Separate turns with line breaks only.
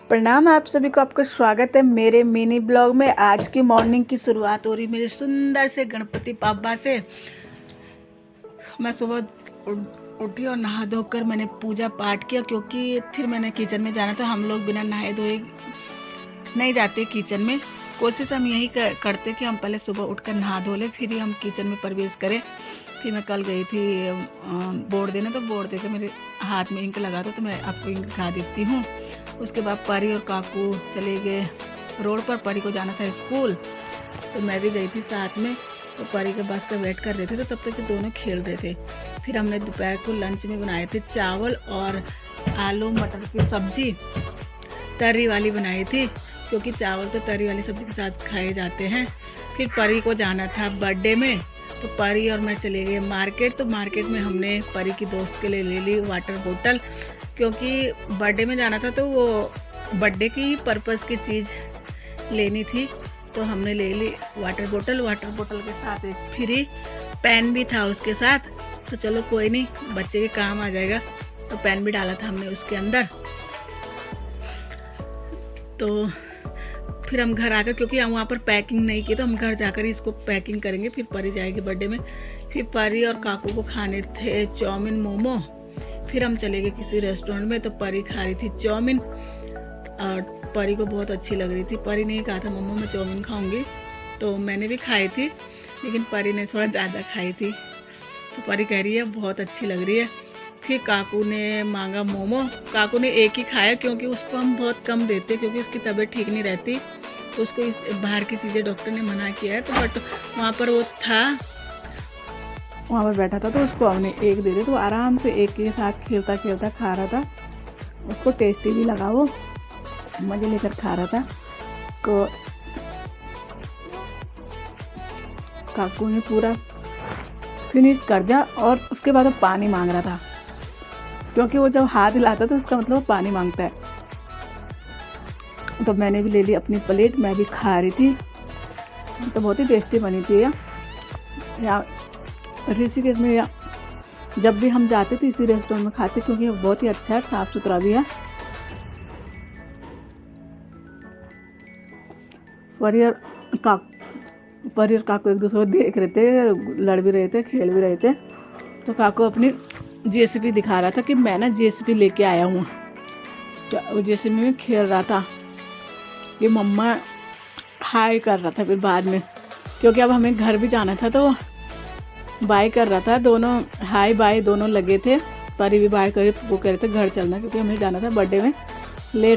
प्रणाम आप सभी को, आपका स्वागत है मेरे मिनी ब्लॉग में। आज की मॉर्निंग की शुरुआत हो रही मेरे सुंदर से गणपति बाबा से। मैं सुबह उठी और नहा धोकर मैंने पूजा पाठ किया, क्योंकि फिर मैंने किचन में जाना था। हम लोग बिना नहाए धोए नहीं जाते किचन में। कोशिश हम यही करते कि हम पहले सुबह उठकर नहा धो लें, फिर ही हम किचन में प्रवेश करें। फिर मैं कल गई थी बोर्ड देने, तो बोर्ड देकर मेरे हाथ में इंक लगा था, तो मैं आपको इंक दिखा देती हूँ। उसके बाद परी और काकू चले गए रोड पर। परी को जाना था स्कूल, तो मैं भी गई थी साथ में। तो परी के बस का वेट कर रहे थे, तो तब तक दोनों खेल रहे थे। फिर हमने दोपहर को लंच में बनाए थे चावल और आलू मटर की सब्जी, तरी वाली बनाई थी, क्योंकि चावल तो तरी वाली सब्जी के साथ खाए जाते हैं। फिर परी को जाना था बर्थडे में, तो परी और मैं चले गए मार्केट। तो मार्केट में हमने परी की दोस्त के लिए ले ली वाटर बोतल, क्योंकि बर्थडे में जाना था, तो वो बर्थडे की पर्पज़ की चीज़ लेनी थी। तो हमने ले ली वाटर बोतल के साथ एक फ्री पेन भी था उसके साथ। तो चलो कोई नहीं, बच्चे के काम आ जाएगा। तो पेन भी डाला था हमने उसके अंदर। तो फिर हम घर आकर, क्योंकि हम वहाँ पर पैकिंग नहीं की, तो हम घर जाकर ही इसको पैकिंग करेंगे। फिर परी जाएगी बर्थडे में। फिर परी और काकू को खाने थे चाउमीन मोमो। फिर हम चले गए किसी रेस्टोरेंट में, तो परी खा रही थी चाउमीन और परी को बहुत अच्छी लग रही थी। परी ने कहा था मम्मा मैं चाउमीन खाऊंगी, तो मैंने भी खाई थी, लेकिन परी ने थोड़ा ज़्यादा खाई थी। तो परी कह रही है बहुत अच्छी लग रही है। फिर काकू ने मांगा मोमो। काकू ने एक ही खाया, क्योंकि उसको हम बहुत कम देते, क्योंकि उसकी तबीयत ठीक नहीं रहती। तो उसको बाहर की चीज़ें डॉक्टर ने मना किया है। तो बट वहाँ पर वो था, वहाँ पर बैठा था, तो उसको हमने एक दे दिया। तो आराम से एक के साथ खेलता खेलता खा रहा था। उसको टेस्टी भी लगा, वो मज़े लेकर खा रहा था। तो काकू ने पूरा फिनिश कर दिया, और उसके बाद वो पानी मांग रहा था, क्योंकि वो जब हाथ हिलाता तो उसका मतलब वो पानी मांगता है। तो मैंने भी ले ली अपनी प्लेट, मैं भी खा रही थी। तो बहुत ही टेस्टी बनी थी। या ऋषिकेश में या जब भी हम जाते थे इसी रेस्टोरेंट में खाते, क्योंकि वो बहुत ही अच्छा है, साफ़ सुथरा भी है। परी और काकू एक दूसरे को देख रहे थे, लड़ भी रहे थे, खेल भी रहे थे। तो काकू अपनी जेसीबी दिखा रहा था कि मैं ना जेसीबी लेके आया हूँ। तो वो जेसीबी में खेल रहा था कि मम्मा हाय कर रहा था। फिर बाद में, क्योंकि अब हमें घर भी जाना था, तो बाय कर रहा था। दोनों हाय बाय दोनों लगे थे। परी भी बाय करे, वो कह रहे थे घर चलना, क्योंकि हमें जाना था बर्थडे में। लेट